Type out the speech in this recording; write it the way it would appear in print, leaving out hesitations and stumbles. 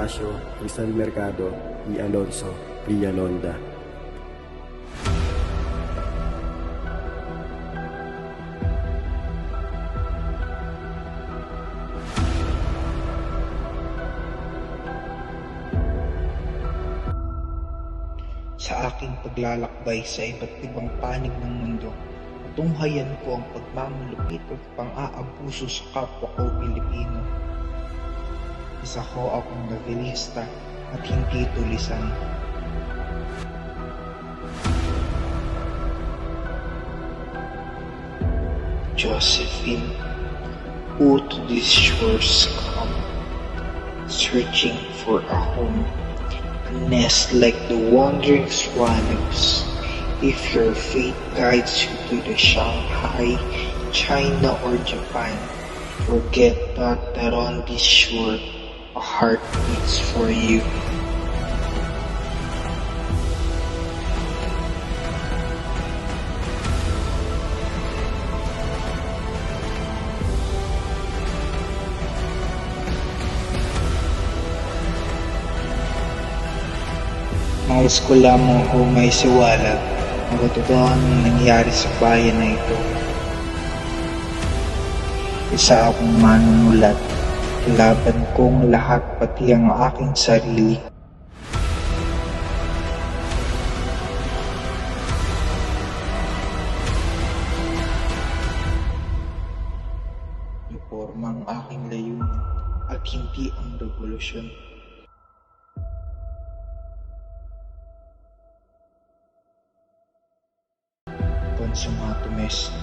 Bonifacio Rizal Mercado y Alonso Villalonda. Sa aking paglalakbay sa iba't ibang panig ng mundo, tunghayan ko ang pagmamulupit at pang-aabuso sa kapwa ko Pilipino. Isa ko akong novelista at hindi tulisan. Josephine, who to these shores come, searching for a home, a nest like the wandering swallows. If your fate guides you to the Shanghai, China, or Japan, forget not that on this shore, a heart beats for you. Nais ko lamang ho may siwalag ang katotohanan ng nangyari sa bayan na ito. Isa akong manunulat, laban kong lahat pati ang aking sarili. Iporma ang aking layunin at hindi ang revolusyon. Consumato Mes.